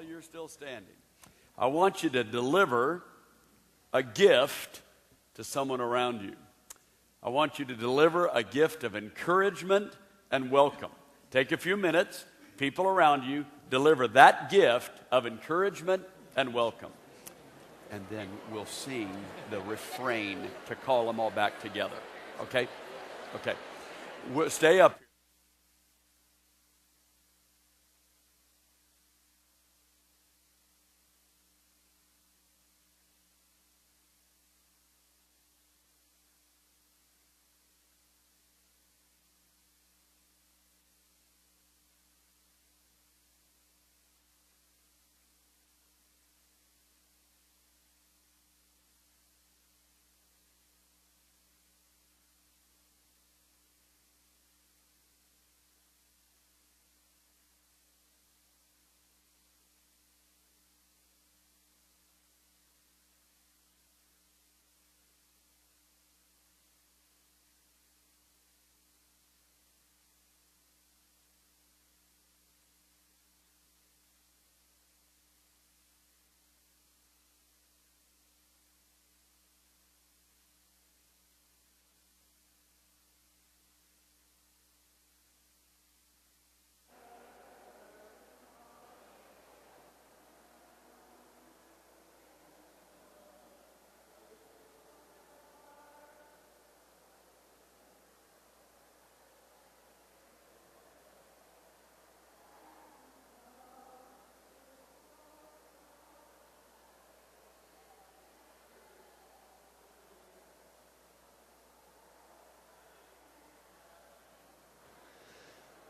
you're still standing, I want you to deliver a gift to someone around you. I want you to deliver a gift of encouragement and welcome. Take a few minutes, people around you, deliver that gift of encouragement and welcome. And then we'll sing the refrain to call them all back together. Okay? Okay. Stay up.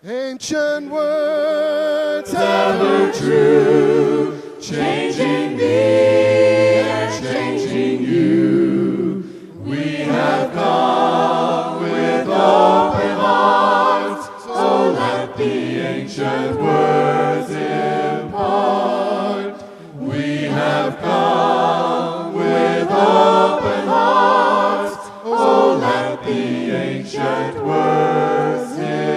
Ancient words ever true, changing me and changing you. We have come with open hearts, so let the ancient words impart. We have come with open hearts, so let the ancient words impart.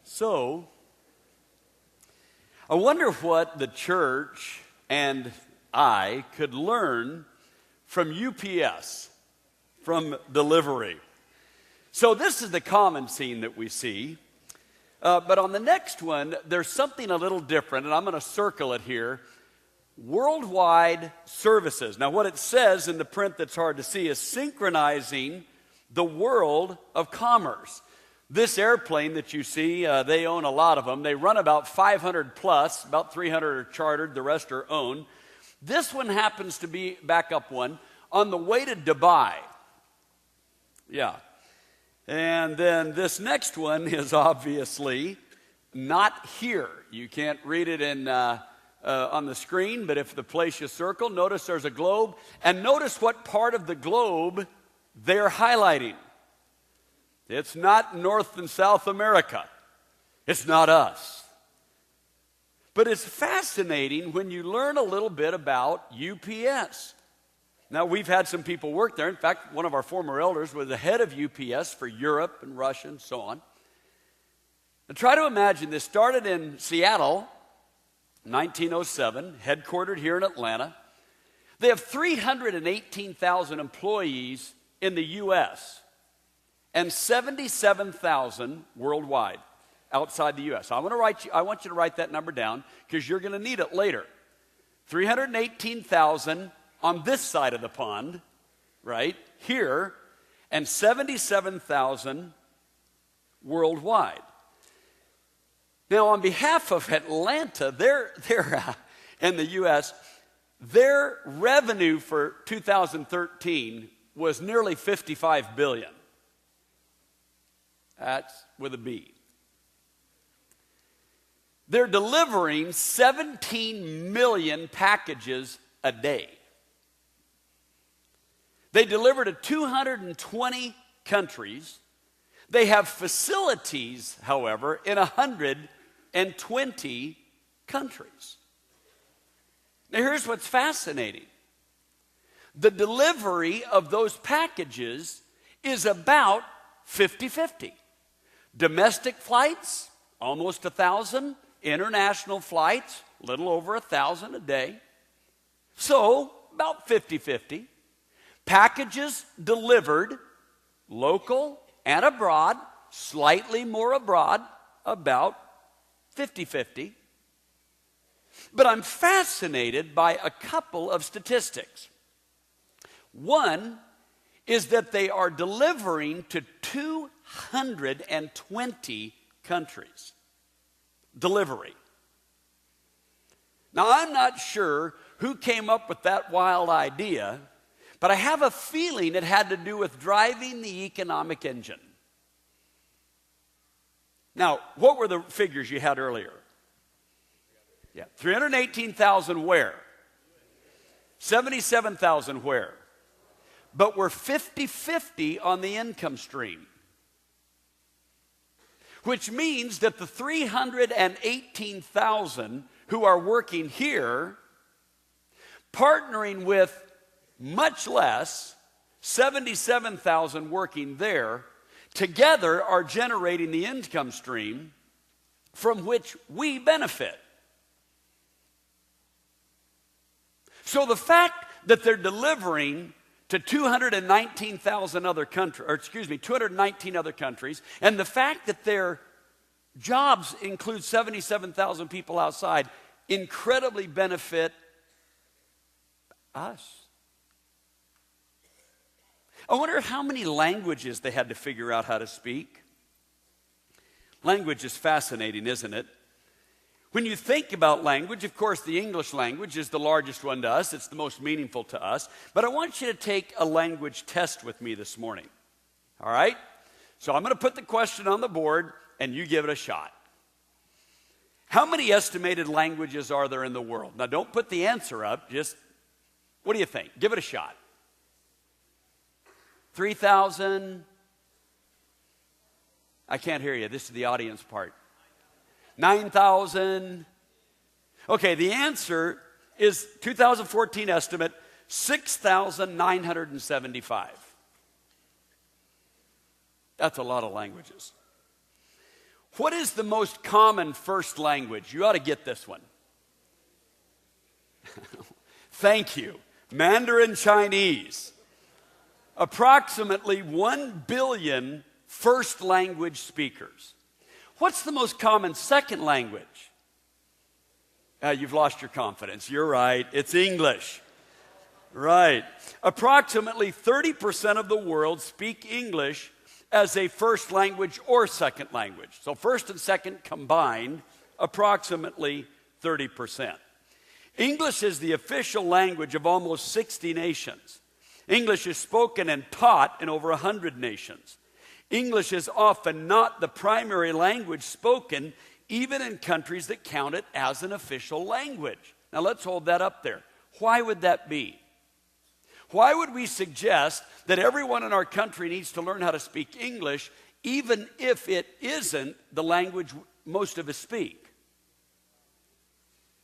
So, I wonder what the church and I could learn from UPS, from delivery. So this is the common scene that we see. But on the next one, there's something a little different, and I'm going to circle it here. Worldwide services. Now, what it says in the print that's hard to see is synchronizing the world of commerce. This airplane that you see, they own a lot of them. They run about 500 plus, about 300 are chartered, the rest are owned. This one happens to be, back up one, on the way to Dubai. Yeah. And then this next one is obviously not here. You can't read it on the screen, but if the place you circle, notice there's a globe, and notice what part of the globe they're highlighting. It's not North and South America. It's not us. But it's fascinating when you learn a little bit about UPS. Now, we've had some people work there. In fact, one of our former elders was the head of UPS for Europe and Russia and so on. Now, try to imagine this started in Seattle, 1907, headquartered here in Atlanta. They have 318,000 employees in the U.S. and 77,000 worldwide outside the U.S. I want you to write that number down because you're going to need it later. 318,000 on this side of the pond, right, here, and 77,000 worldwide. Now, on behalf of Atlanta, they're in the U.S., their revenue for 2013 was nearly $55 billion. That's with a B. They're delivering 17 million packages a day. They deliver to 220 countries. They have facilities, however, in 120 countries. Now, here's what's fascinating. The delivery of those packages is about 50-50. Domestic flights, almost 1,000. International flights, a little over 1,000 a day. So, about 50-50. Packages delivered, local and abroad, slightly more abroad, about 50-50. But I'm fascinated by a couple of statistics. One is that they are delivering to 220 countries. Delivery. Now, I'm not sure who came up with that wild idea, but I have a feeling it had to do with driving the economic engine. Now, what were the figures you had earlier? Yeah, 318,000 where? 77,000 where? But we're 50-50 on the income stream. Which means that the 318,000 who are working here, partnering with much less, 77,000 working there, together are generating the income stream from which we benefit. So the fact that they're delivering to 219,000 other countries, 219 other countries, and the fact that their jobs include 77,000 people outside, incredibly benefit us. I wonder how many languages they had to figure out how to speak. Language is fascinating, isn't it? When you think about language, of course, the English language is the largest one to us. It's the most meaningful to us. But I want you to take a language test with me this morning. All right? So I'm going to put the question on the board, and you give it a shot. How many estimated languages are there in the world? Now, don't put the answer up. Just, what do you think? Give it a shot. 3,000? I can't hear you. This is the audience part. 9,000. Okay, the answer is 2014 estimate, 6,975. That's a lot of languages. What is the most common first language? You ought to get this one. Thank you. Mandarin Chinese. Approximately 1 billion first language speakers. What's the most common second language? You've lost your confidence. You're right. It's English. Right. Approximately 30% of the world speak English as a first language or second language. So first and second combined, approximately 30%. English is the official language of almost 60 nations. English is spoken and taught in over 100 nations. English is often not the primary language spoken, even in countries that count it as an official language. Now let's hold that up there. Why would that be? Why would we suggest that everyone in our country needs to learn how to speak English, even if it isn't the language most of us speak?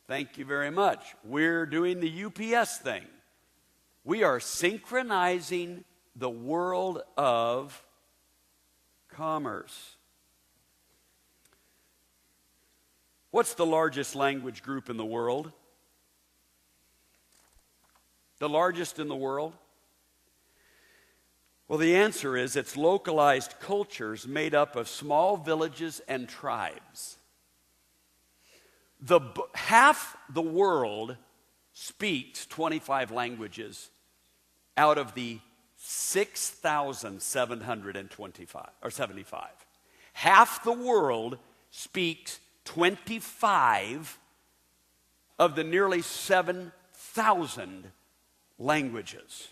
Thank you very much. We're doing the UPS thing. We are synchronizing the world of commerce. What's the largest language group in the world? The largest in the world? Well, the answer is it's localized cultures made up of small villages and tribes. Half the world speaks 25 languages out of the 6,725 or 75. Half the world speaks 25 of the nearly 7,000 languages.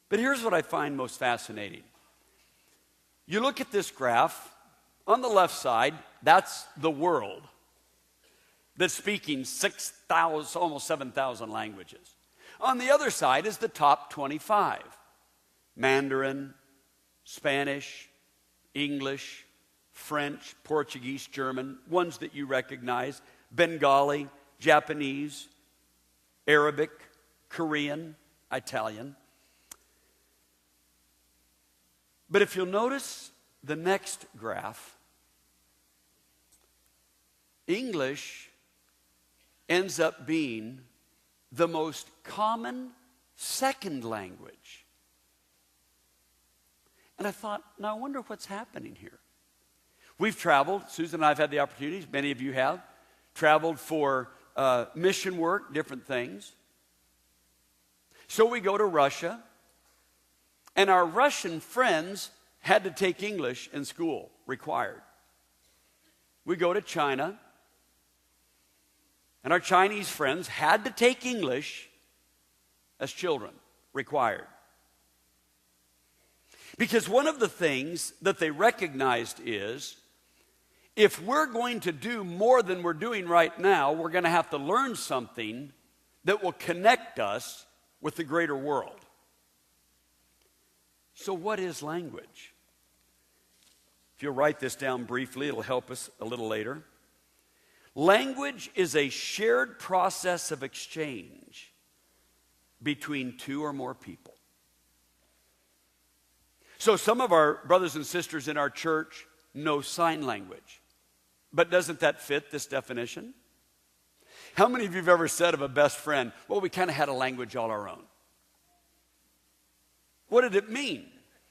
But here's what I find most fascinating. You look at this graph, on the left side, that's the world that's speaking 6,000, almost 7,000 languages. On the other side is the top 25. Mandarin, Spanish, English, French, Portuguese, German, ones that you recognize, Bengali, Japanese, Arabic, Korean, Italian. But if you'll notice, the next graph, English ends up being the most common second language. And I thought, now I wonder what's happening here. We've traveled, Susan and I have had the opportunities, many of you have, traveled for mission work, different things. So we go to Russia, and our Russian friends had to take English in school, required. We go to China, and our Chinese friends had to take English as children, required. Because one of the things that they recognized is, if we're going to do more than we're doing right now, we're going to have to learn something that will connect us with the greater world. So what is language? If you'll write this down briefly, it'll help us a little later. Language is a shared process of exchange between two or more people. So some of our brothers and sisters in our church know sign language. But doesn't that fit this definition? How many of you have ever said of a best friend, well, we kind of had a language all our own? What did it mean?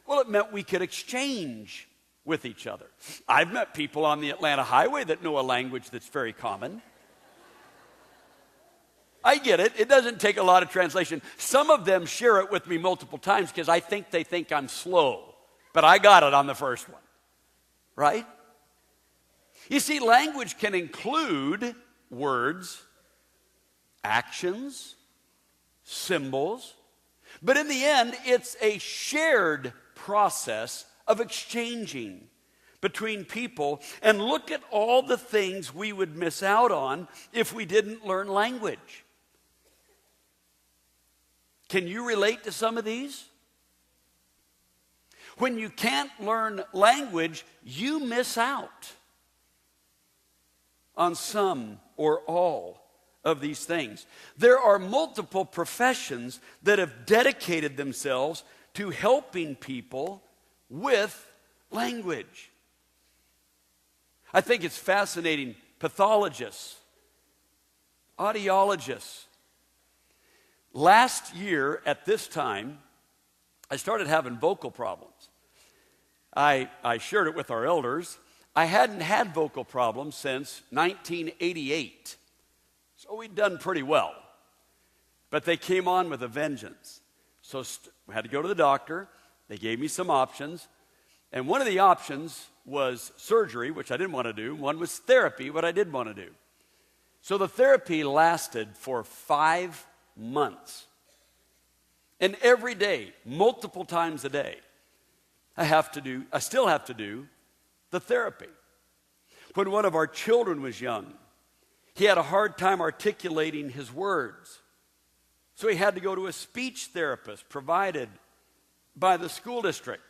Well, it meant we could exchange with each other. I've met people on the Atlanta highway that know a language that's very common. I get it. It doesn't take a lot of translation. Some of them share it with me multiple times because I think they think I'm slow. But I got it on the first one. Right? You see, language can include words, actions, symbols, but in the end, it's a shared process of exchanging between people. And look at all the things we would miss out on if we didn't learn language. Can you relate to some of these? When you can't learn language, you miss out on some or all of these things. There are multiple professions that have dedicated themselves to helping people with language. I think it's fascinating. Pathologists, audiologists. Last year at this time, I started having vocal problems. I shared it with our elders. I hadn't had vocal problems since 1988. So we'd done pretty well. But they came on with a vengeance. So I had to go to the doctor. They gave me some options. And one of the options was surgery, which I didn't want to do. One was therapy, what I did want to do. So the therapy lasted for 5 months. And every day, multiple times a day, I still have to do the therapy. When one of our children was young, he had a hard time articulating his words. So he had to go to a speech therapist provided by the school district.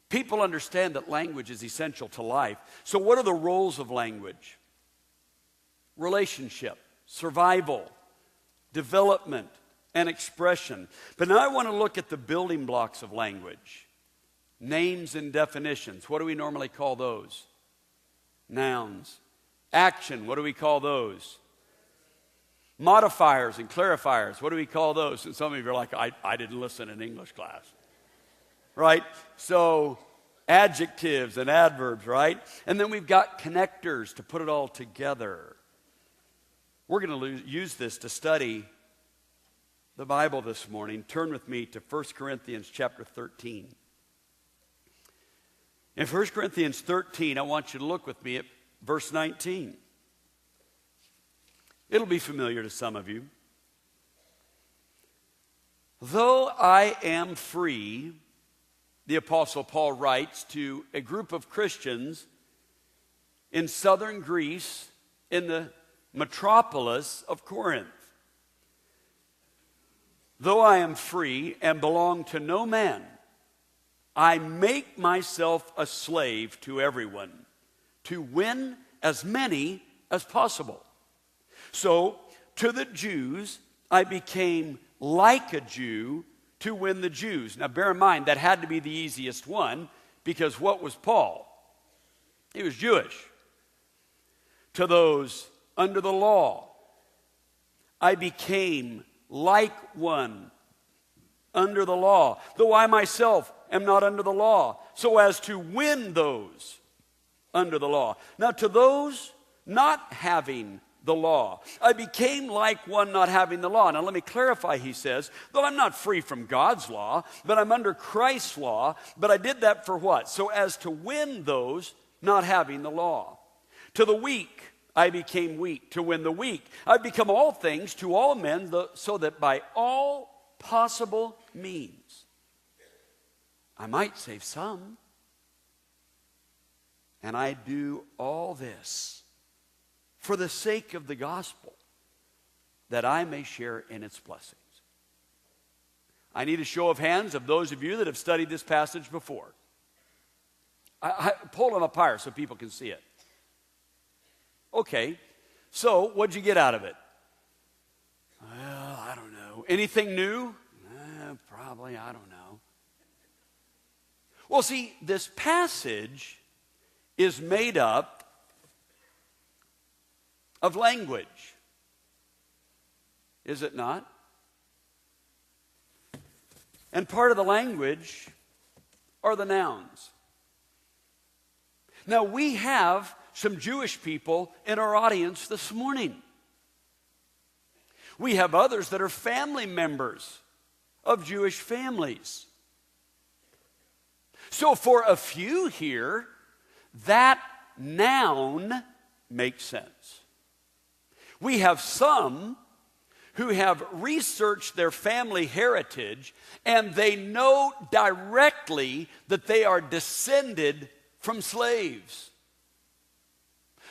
People understand that language is essential to life. So what are the roles of language? Relationship, survival, development, and expression. But now I want to look at the building blocks of language. Names and definitions. What do we normally call those? Nouns. Action. What do we call those? Modifiers and clarifiers. What do we call those? And some of you are like, I didn't listen in English class. Right? So adjectives and adverbs, right? And then we've got connectors to put it all together. We're going to use this to study the Bible this morning. Turn with me to 1 Corinthians chapter 13. In 1 Corinthians 13, I want you to look with me at verse 19. It'll be familiar to some of you. Though I am free, the Apostle Paul writes to a group of Christians in southern Greece in the metropolis of Corinth. Though I am free and belong to no man, I make myself a slave to everyone to win as many as possible. So, to the Jews, I became like a Jew to win the Jews. Now, bear in mind, that had to be the easiest one Because what was Paul? He was Jewish. To those under the law, I became like one under the law, though I myself am not under the law, so as to win those under the law. Now to those not having the law, I became like one not having the law. Now let me clarify, he says, though I'm not free from God's law, but I'm under Christ's law, but I did that for what? So as to win those not having the law. To the weak, I became weak, to win the weak. I've become all things to all men, so that by all possible means I might save some. And I do all this for the sake of the gospel, that I may share in its blessings. I need a show of hands of those of you that have studied this passage before. I pull them up higher so people can see it. Okay, so what'd you get out of it? Well, I don't know. Anything new? Probably, I don't know. Well, see, this passage is made up of language. Is it not? And part of the language are the nouns. Now, we have some Jewish people in our audience this morning. We have others that are family members of Jewish families. So for a few here, that noun makes sense. We have some who have researched their family heritage, and they know directly that they are descended from slaves.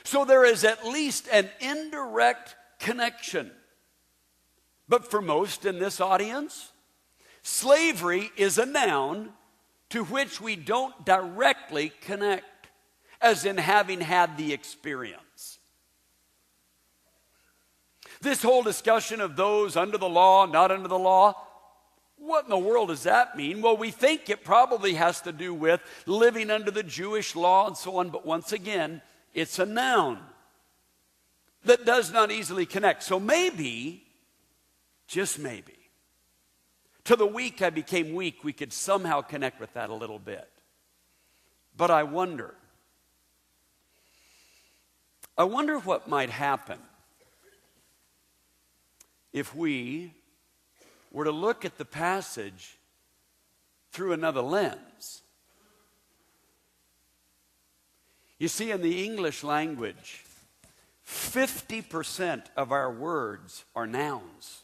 So there is at least an indirect connection. But for most in this audience, slavery is a noun to which we don't directly connect, as in having had the experience. This whole discussion of those under the law, not under the law, what in the world does that mean? Well, we think it probably has to do with living under the Jewish law and so on, but once again, it's a noun that does not easily connect. So maybe, just maybe, to the weak I became weak, we could somehow connect with that a little bit. But I wonder what might happen if we were to look at the passage through another lens. You see, in the English language, 50% of our words are nouns.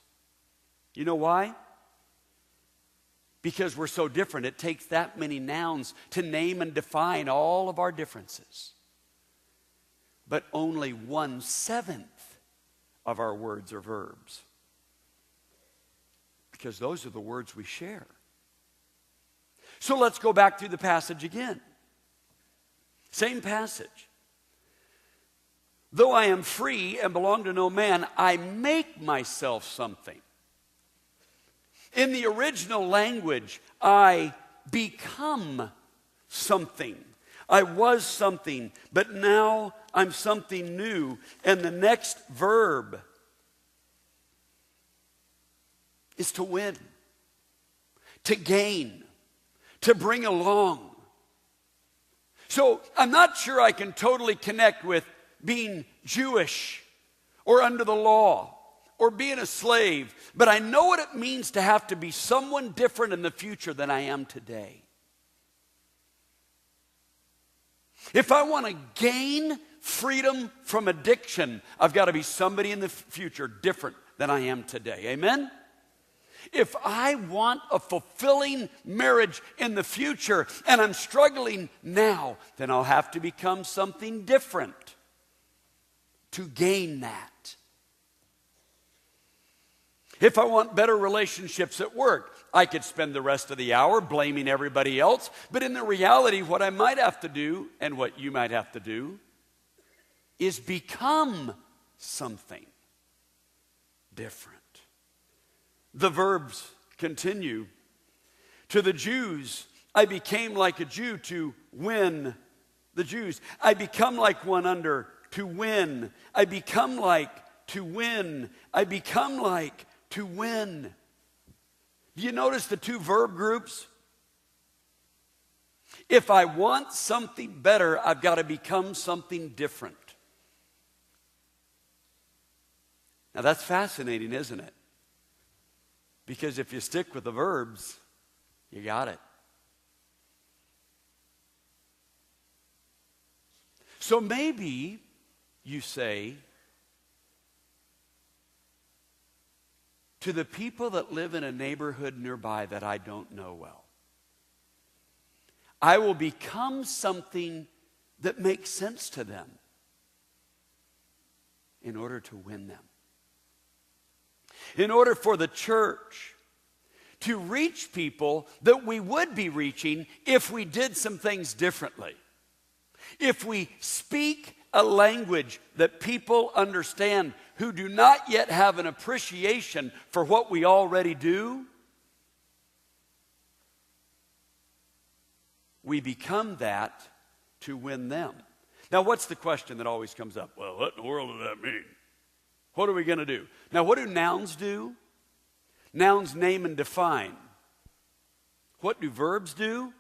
You know why? Because we're so different. It takes that many nouns to name and define all of our differences. But only 1/7 of our words are verbs. Because those are the words we share. So let's go back through the passage again. Same passage. Though I am free and belong to no man, I make myself something. In the original language, I become something. I was something, but now I'm something new. And the next verb is to win, to gain, to bring along. So I'm not sure I can totally connect with being Jewish or under the law or being a slave, but I know what it means to have to be someone different in the future than I am today. If I want to gain freedom from addiction, I've got to be somebody in the future different than I am today. Amen? If I want a fulfilling marriage in the future and I'm struggling now, then I'll have to become something different to gain that. If I want better relationships at work, I could spend the rest of the hour blaming everybody else, but in the reality, what I might have to do and what you might have to do is become something different. The verbs continue. To the Jews, I became like a Jew to win the Jews. I become like one under to win. I become like to win. I become like to win. Do you notice the two verb groups? If I want something better, I've got to become something different. Now that's fascinating, isn't it? Because if you stick with the verbs, you got it. So maybe you say, to the people that live in a neighborhood nearby that I don't know well, I will become something that makes sense to them in order to win them. In order for the church to reach people that we would be reaching if we did some things differently. If we speak a language that people understand who do not yet have an appreciation for what we already do, we become that to win them. Now, what's the question that always comes up? Well, what in the world does that mean? What are we going to do? Now, what do nouns do? Nouns name and define. What do verbs do?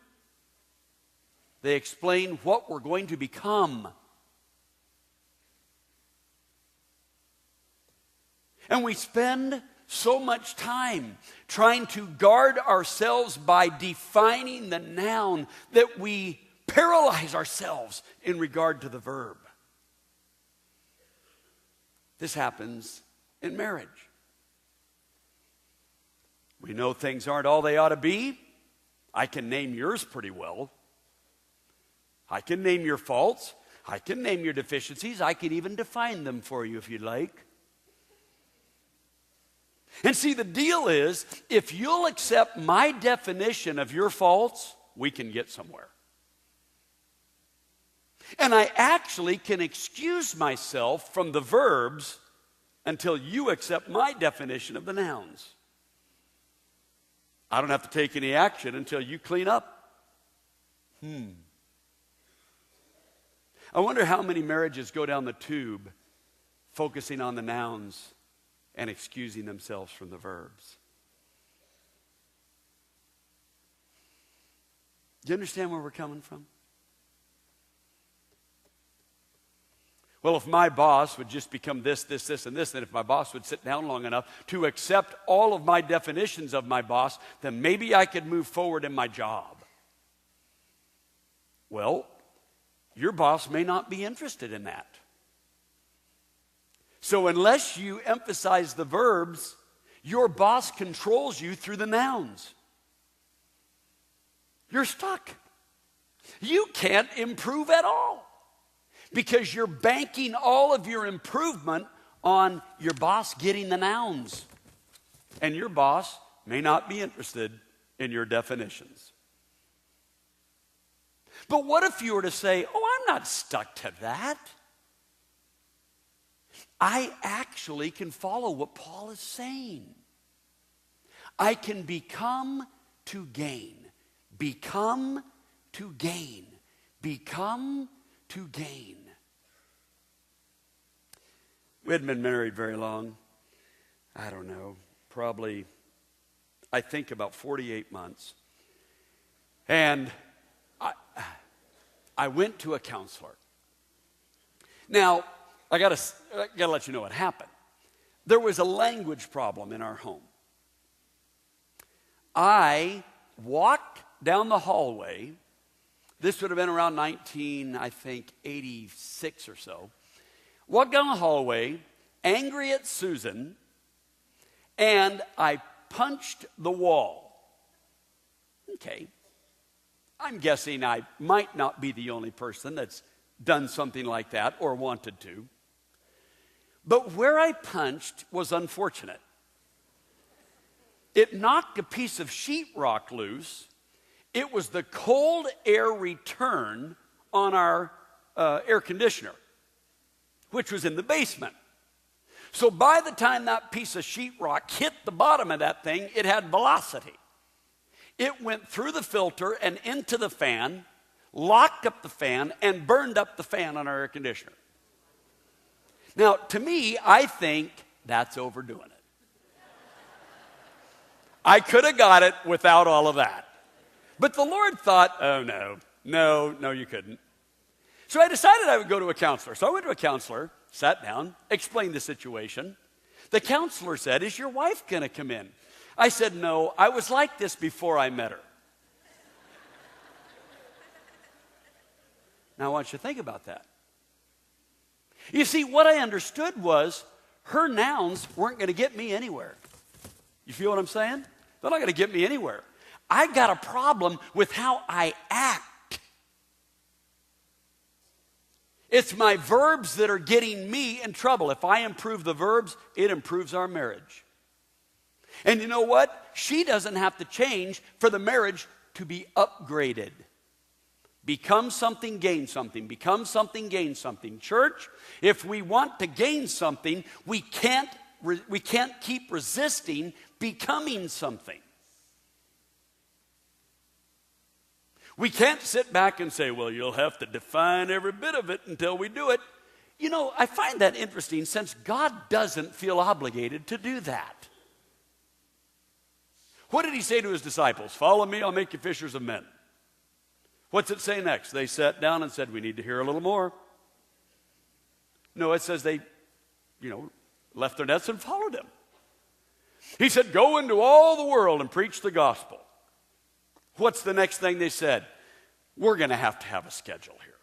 They explain what we're going to become. And we spend so much time trying to guard ourselves by defining the noun that we paralyze ourselves in regard to the verb. This happens in marriage. We know things aren't all they ought to be. I can name yours pretty well. I can name your faults. I can name your deficiencies. I can even define them for you if you'd like. And see, the deal is, if you'll accept my definition of your faults, we can get somewhere. And I actually can excuse myself from the verbs until you accept my definition of the nouns. I don't have to take any action until you clean up. I wonder how many marriages go down the tube focusing on the nouns and excusing themselves from the verbs. Do you understand where we're coming from? Well, if my boss would just become this, and this, then if my boss would sit down long enough to accept all of my definitions of my boss, then maybe I could move forward in my job. Well, your boss may not be interested in that. So unless you emphasize the verbs, your boss controls you through the nouns. You're stuck. You can't improve at all because you're banking all of your improvement on your boss getting the nouns. And your boss may not be interested in your definitions. But what if you were to say, oh, I'm not stuck to that. I actually can follow what Paul is saying. I can become to gain. Become to gain. Become to gain. We hadn't been married very long. I don't know. Probably, I think about 48 months. And I went to a counselor. Now, I gotta let you know what happened. There was a language problem in our home. I walked down the hallway. This would have been around 86 or so. Walked down the hallway, angry at Susan, and I punched the wall. Okay. I'm guessing I might not be the only person that's done something like that or wanted to. But where I punched was unfortunate. It knocked a piece of sheetrock loose. It was the cold air return on our air conditioner, which was in the basement. So by the time that piece of sheetrock hit the bottom of that thing, it had velocity. It went through the filter and into the fan, locked up the fan, and burned up the fan on our air conditioner. Now, to me, I think that's overdoing it. I could have got it without all of that. But the Lord thought, oh, no, you couldn't. So I decided I would go to a counselor. So I went to a counselor, sat down, explained the situation. The counselor said, is your wife going to come in? I said, no, I was like this before I met her. Now I want you to think about that. You see, what I understood was her nouns weren't going to get me anywhere. You feel what I'm saying? They're not going to get me anywhere. I got a problem with how I act. It's my verbs that are getting me in trouble. If I improve the verbs, it improves our marriage. And you know what? She doesn't have to change for the marriage to be upgraded. Become something, gain something. Become something, gain something. Church, if we want to gain something, we can't keep resisting becoming something. We can't sit back and say, well, you'll have to define every bit of it until we do it. You know, I find that interesting since God doesn't feel obligated to do that. What did he say to his disciples? Follow me, I'll make you fishers of men. What's it say next? They sat down and said, we need to hear a little more. No, it says they, left their nets and followed him. He said, go into all the world and preach the gospel. What's the next thing they said? We're going to have a schedule here.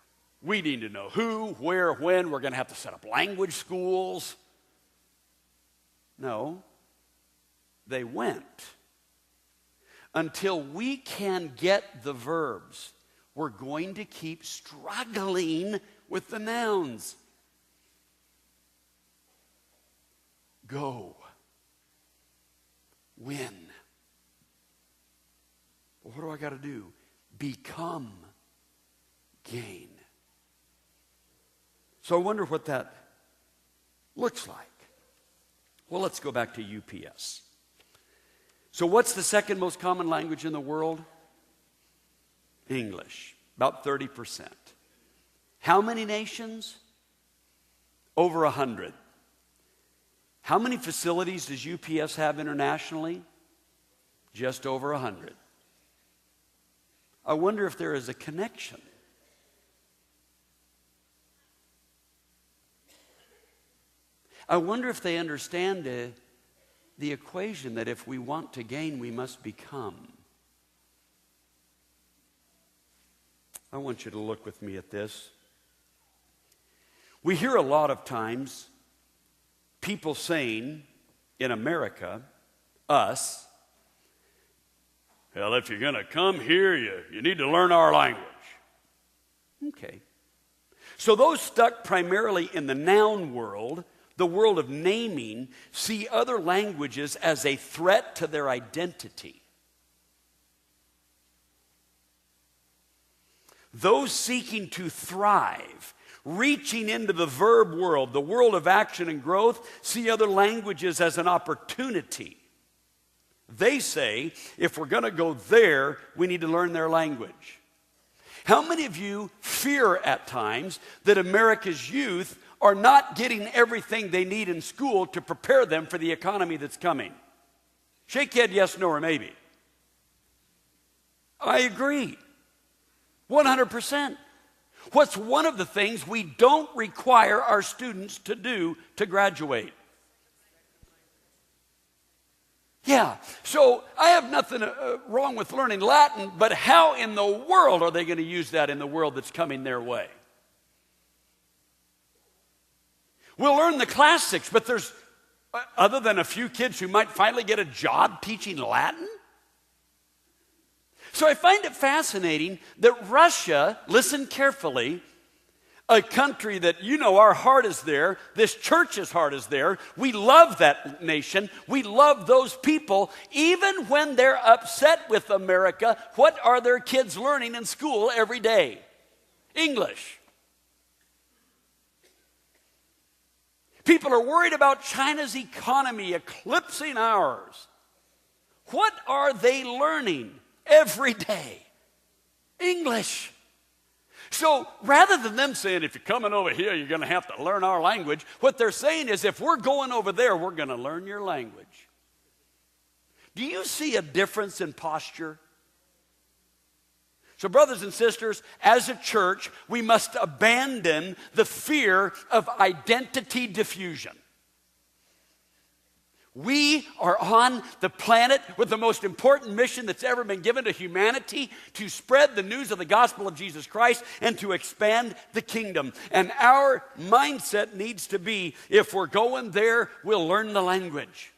We need to know who, where, when. We're going to have to set up language schools. No, they went. Until we can get the verbs, we're going to keep struggling with the nouns. Go. Win. Well, what do I got to do? Become. Gain. So I wonder what that looks like. Well, let's go back to UPS. So what's the second most common language in the world? English, about 30%. How many nations? Over 100. How many facilities does UPS have internationally? Just over 100. I wonder if there is a connection. I wonder if they understand the equation that if we want to gain, we must become. I want you to look with me at this. We hear a lot of times people saying in America, us, well, if you're going to come here, you need to learn our language. Okay. So those stuck primarily in the noun world, the world of naming, see other languages as a threat to their identity. Those seeking to thrive, reaching into the verb world, the world of action and growth, see other languages as an opportunity. They say, if we're going to go there, we need to learn their language. How many of you fear at times that America's youth are not getting everything they need in school to prepare them for the economy that's coming? Shake your head yes, no, or maybe. I agree. 100%. What's one of the things we don't require our students to do to graduate? Yeah, so I have nothing wrong with learning Latin, but how in the world are they going to use that in the world that's coming their way? We'll learn the classics, but there's, other than a few kids who might finally get a job teaching Latin? So I find it fascinating that Russia, listen carefully, a country that, our heart is there, this church's heart is there. We love that nation. We love those people. Even when they're upset with America, what are their kids learning in school every day? English. People are worried about China's economy eclipsing ours. What are they learning? every day. English. So rather than them saying, if you're coming over here, you're going to have to learn our language, what they're saying is, if we're going over there, we're going to learn your language. Do you see a difference in posture? So brothers and sisters, as a church, we must abandon the fear of identity diffusion. We are on the planet with the most important mission that's ever been given to humanity, to spread the news of the gospel of Jesus Christ and to expand the kingdom. And our mindset needs to be, if we're going there, we'll learn the language.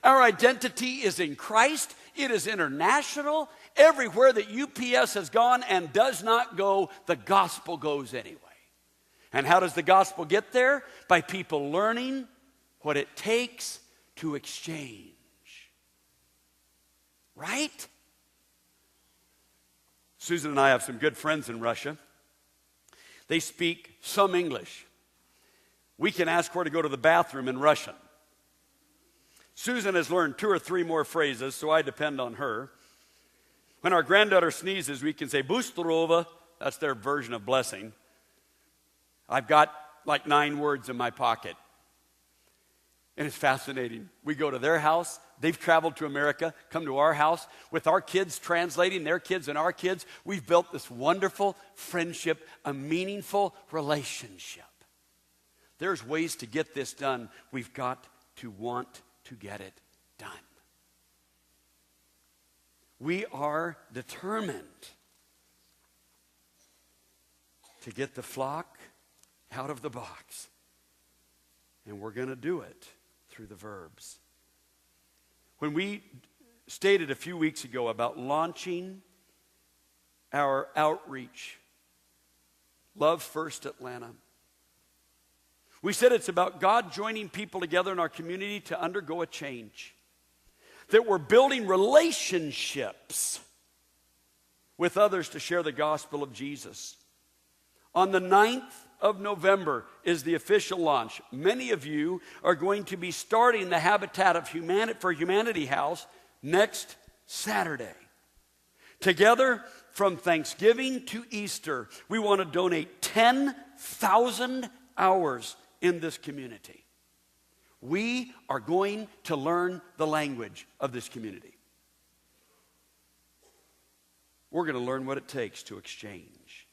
Our identity is in Christ. It is international. Everywhere that UPS has gone and does not go, the gospel goes anyway. And how does the gospel get there? By people learning what it takes to exchange. Right? Susan and I have some good friends in Russia. They speak some English. We can ask her to go to the bathroom in Russian. Susan has learned 2 or 3 more phrases, so I depend on her. When our granddaughter sneezes, we can say, "Bustarova." That's their version of blessing. I've got like 9 words in my pocket. And it's fascinating. We go to their house. They've traveled to America, come to our house. With our kids translating, their kids and our kids, we've built this wonderful friendship, a meaningful relationship. There's ways to get this done. We've got to want to get it done. We are determined to get the flock out of the box. And we're going to do it through the verbs. When we stated a few weeks ago about launching our outreach, Love First Atlanta, we said it's about God joining people together in our community to undergo a change. That we're building relationships with others to share the gospel of Jesus. On the 9th of November is the official launch. Many of you are going to be starting the Habitat for Humanity House next Saturday. Together, from Thanksgiving to Easter, we want to donate 10,000 hours in this community. We are going to learn the language of this community. We're going to learn what it takes to exchange.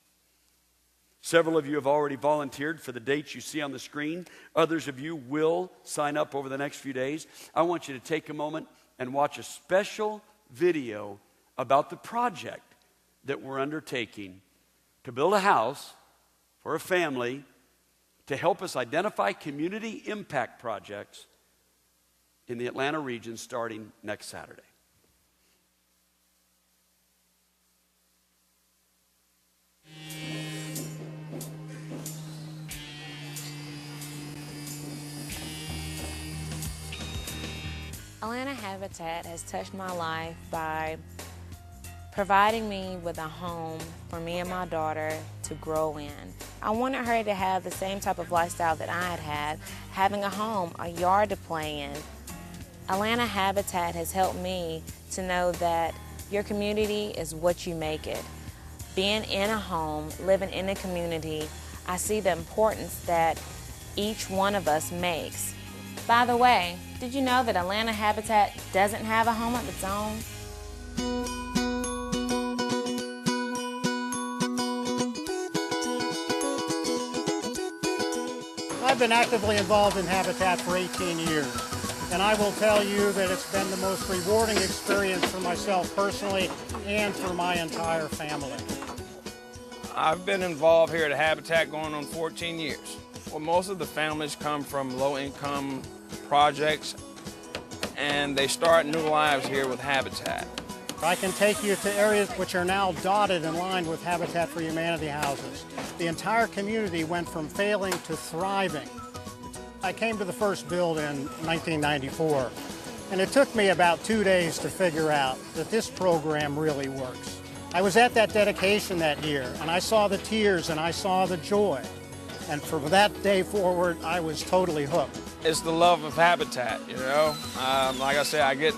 Several of you have already volunteered for the dates you see on the screen. Others of you will sign up over the next few days. I want you to take a moment and watch a special video about the project that we're undertaking to build a house for a family to help us identify community impact projects in the Atlanta region starting next Saturday. Atlanta Habitat has touched my life by providing me with a home for me and my daughter to grow in. I wanted her to have the same type of lifestyle that I had had, having a home, a yard to play in. Atlanta Habitat has helped me to know that your community is what you make it. Being in a home, living in a community, I see the importance that each one of us makes. By the way, did you know that Atlanta Habitat doesn't have a home of its own? I've been actively involved in Habitat for 18 years, and I will tell you that it's been the most rewarding experience for myself personally and for my entire family. I've been involved here at Habitat going on 14 years. Well, most of the families come from low-income projects, and they start new lives here with Habitat. I can take you to areas which are now dotted and lined with Habitat for Humanity houses. The entire community went from failing to thriving. I came to the first build in 1994, and it took me about 2 days to figure out that this program really works. I was at that dedication that year, and I saw the tears and I saw the joy. And from that day forward, I was totally hooked. It's the love of Habitat, you know. Like I said, I get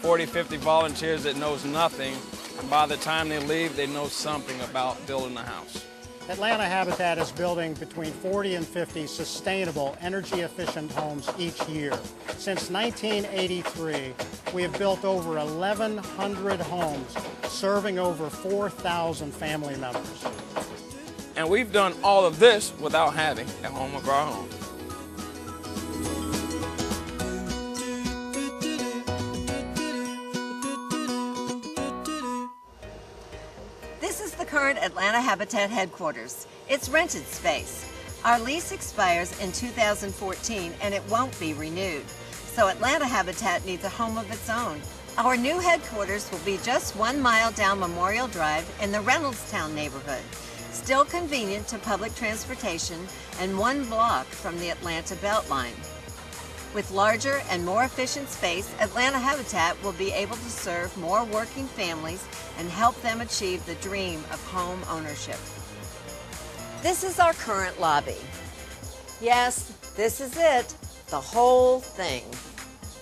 40, 50 volunteers that knows nothing, and by the time they leave, they know something about building a house. Atlanta Habitat is building between 40 and 50 sustainable, energy-efficient homes each year. Since 1983, we have built over 1,100 homes, serving over 4,000 family members. And we've done all of this without having a home of our own. This is the current Atlanta Habitat headquarters. It's rented space. Our lease expires in 2014 and it won't be renewed. So Atlanta Habitat needs a home of its own. Our new headquarters will be just 1 mile down Memorial Drive in the Reynoldstown neighborhood. Still convenient to public transportation and 1 block from the Atlanta Beltline. With larger and more efficient space, Atlanta Habitat will be able to serve more working families and help them achieve the dream of home ownership. This is our current lobby. Yes, this is it, the whole thing.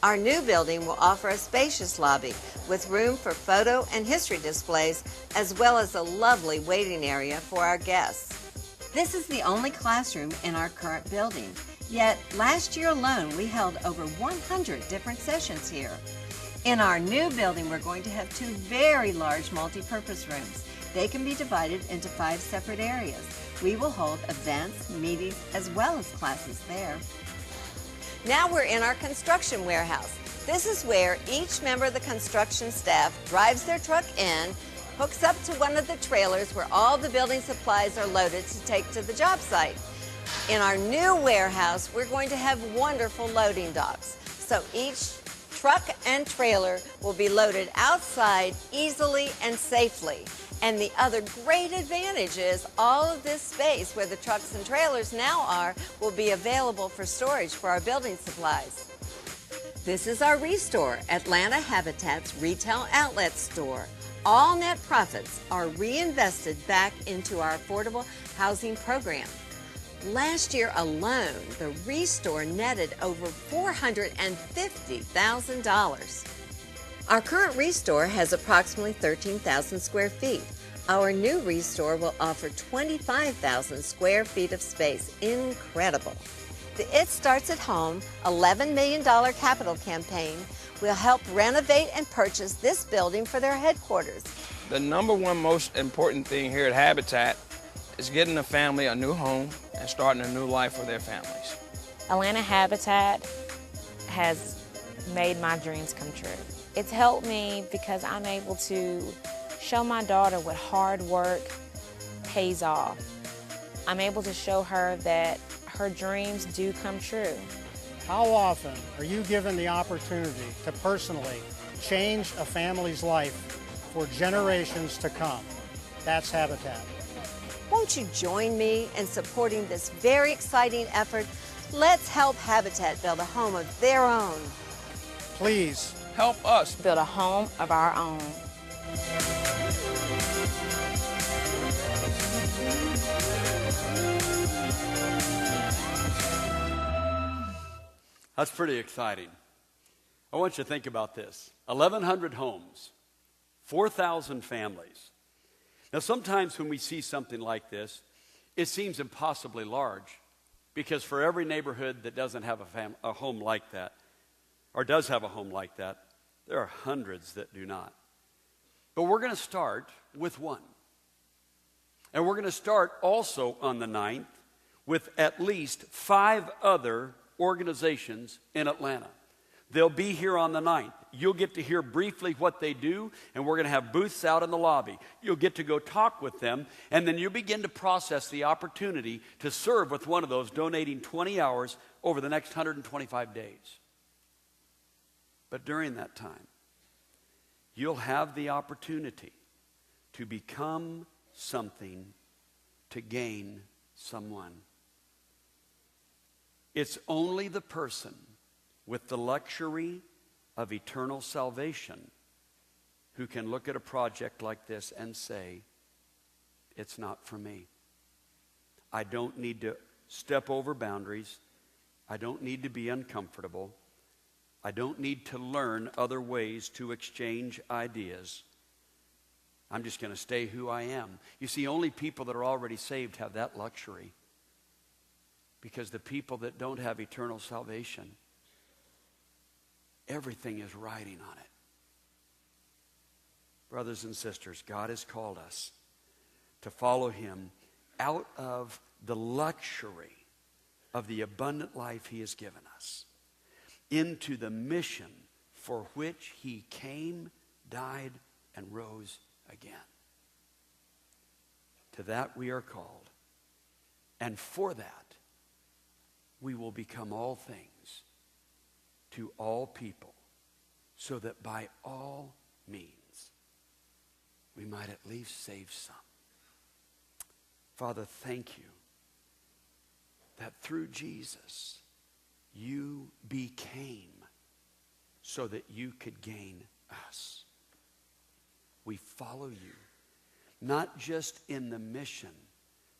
Our new building will offer a spacious lobby with room for photo and history displays, as well as a lovely waiting area for our guests. This is the only classroom in our current building. Yet, last year alone, we held over 100 different sessions here. In our new building, we're going to have 2 very large multi-purpose rooms. They can be divided into 5 separate areas. We will hold events, meetings, as well as classes there. Now we're in our construction warehouse. This is where each member of the construction staff drives their truck in, hooks up to one of the trailers where all the building supplies are loaded to take to the job site. In our new warehouse, we're going to have wonderful loading docks. So each truck and trailer will be loaded outside easily and safely. And the other great advantage is all of this space where the trucks and trailers now are will be available for storage for our building supplies. This is our Restore, Atlanta Habitat's retail outlet store. All net profits are reinvested back into our affordable housing program. Last year alone, the Restore netted over $450,000. Our current Restore has approximately 13,000 square feet. Our new Restore will offer 25,000 square feet of space. Incredible. The It Starts at Home $11 million capital campaign will help renovate and purchase this building for their headquarters. The number one most important thing here at Habitat is getting a family a new home and starting a new life for their families. Atlanta Habitat has made my dreams come true. It's helped me because I'm able to show my daughter what hard work pays off. I'm able to show her that her dreams do come true. How often are you given the opportunity to personally change a family's life for generations to come? That's Habitat. Won't you join me in supporting this very exciting effort? Let's help Habitat build a home of their own. Please Help us Build a home of our own. That's pretty exciting. I want you to think about this. 1,100 homes, 4,000 families. Now, sometimes when we see something like this, it seems impossibly large because for every neighborhood that doesn't have a home like that, or does have a home like that, there are hundreds that do not. But we're going to start with one. And we're going to start also on the 9th with at least 5 other organizations in Atlanta. They'll be here on the 9th. You'll get to hear briefly what they do, and we're going to have booths out in the lobby. You'll get to go talk with them, and then you'll begin to process the opportunity to serve with one of those, donating 20 hours over the next 125 days. But during that time, you'll have the opportunity to become something, to gain someone. It's only the person with the luxury of eternal salvation who can look at a project like this and say, it's not for me. I don't need to step over boundaries. I don't need to be uncomfortable. I don't need to learn other ways to exchange ideas. I'm just going to stay who I am. You see, only people that are already saved have that luxury. Because the people that don't have eternal salvation, everything is riding on it. Brothers and sisters, God has called us to follow him out of the luxury of the abundant life he has given us into the mission for which he came, died, and rose again. To that we are called. And for that, we will become all things to all people, so that by all means we might at least save some. Father, thank you that through Jesus you became so that you could gain us. We follow you, not just in the mission,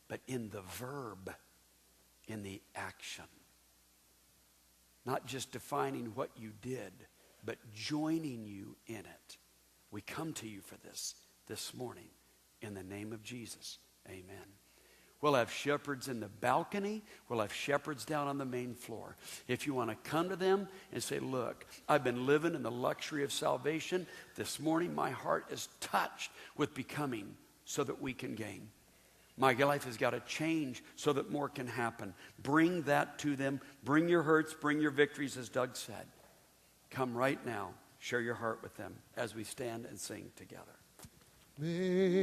but in the verb, in the action. Not just defining what you did, but joining you in it. We come to you for this morning in the name of Jesus. Amen. We'll have shepherds in the balcony. We'll have shepherds down on the main floor. If you want to come to them and say, look, I've been living in the luxury of salvation. This morning my heart is touched with becoming so that we can gain. My life has got to change so that more can happen. Bring that to them. Bring your hurts, bring your victories, as Doug said. Come right now. Share your heart with them as we stand and sing together.